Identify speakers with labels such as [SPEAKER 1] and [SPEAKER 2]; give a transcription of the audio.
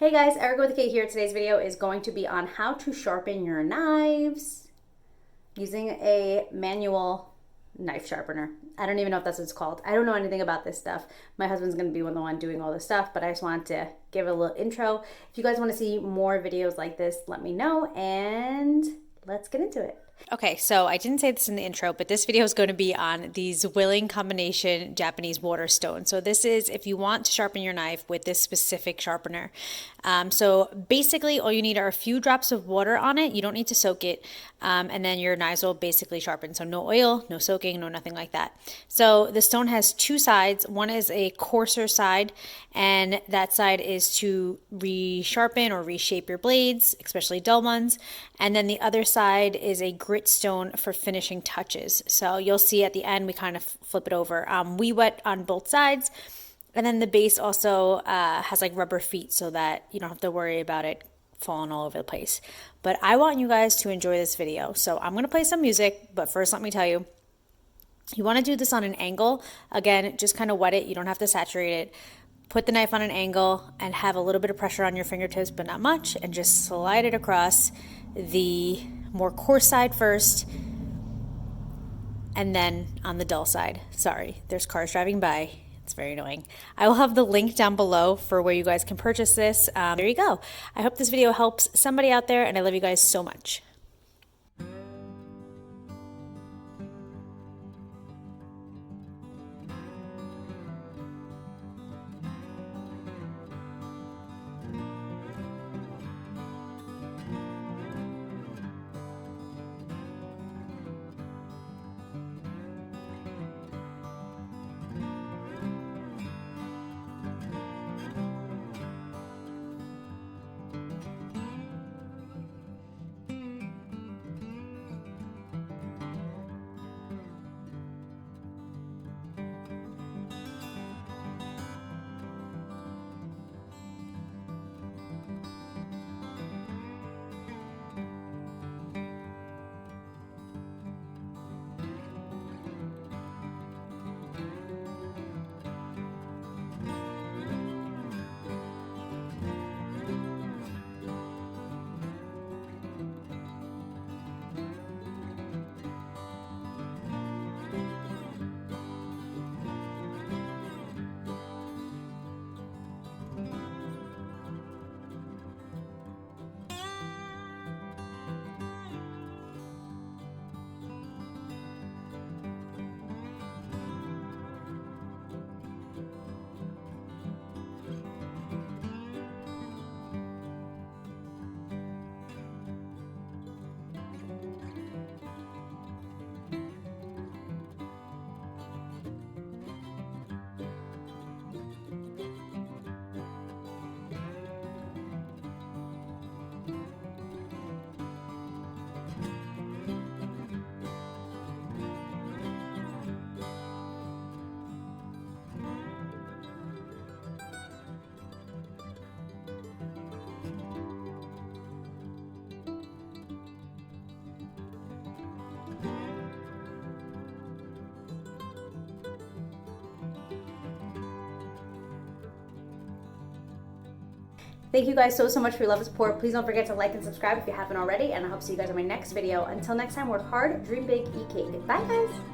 [SPEAKER 1] Hey guys, Erica with K here. Today's video is going to be on how to sharpen your knives using a manual knife sharpener. I don't even know if that's what it's called. I don't know anything about this stuff. My husband's going to be the one doing all this stuff, but I just wanted to give it a little intro. If you guys want to see more videos like this, let me know and let's get into it. Okay, so I didn't say this in the intro, but this video is going to be on the Zwilling combination Japanese water stone. So this is if you want to sharpen your knife with this specific sharpener. So basically all you need are a few drops of water on it. You don't need to soak it. And then your knives will basically sharpen. So no oil, no soaking, no nothing like that. So the stone has two sides. One is a coarser side, and that side is to resharpen or reshape your blades, especially dull ones. And then the other side is a grit stone for finishing touches. So you'll see at the end, we kind of flip it over. We wet on both sides. And then the base also has like rubber feet so that you don't have to worry about it falling all over the place. But I want you guys to enjoy this video. So I'm going to play some music, but first let me tell you, you want to do this on an angle. Again, just kind of wet it. You don't have to saturate it. Put the knife on an angle and have a little bit of pressure on your fingertips, but not much, and just slide it across the more coarse side first, and then on the dull side. Sorry, there's cars driving by. It's very annoying. I will have the link down below for where you guys can purchase this. There you go. I hope this video helps somebody out there, and I love you guys so much. Thank you guys so much for your love and support. Please don't forget to like and subscribe if you haven't already, and I hope to see you guys in my next video. Until next time, work hard, dream big, eat cake. Bye guys.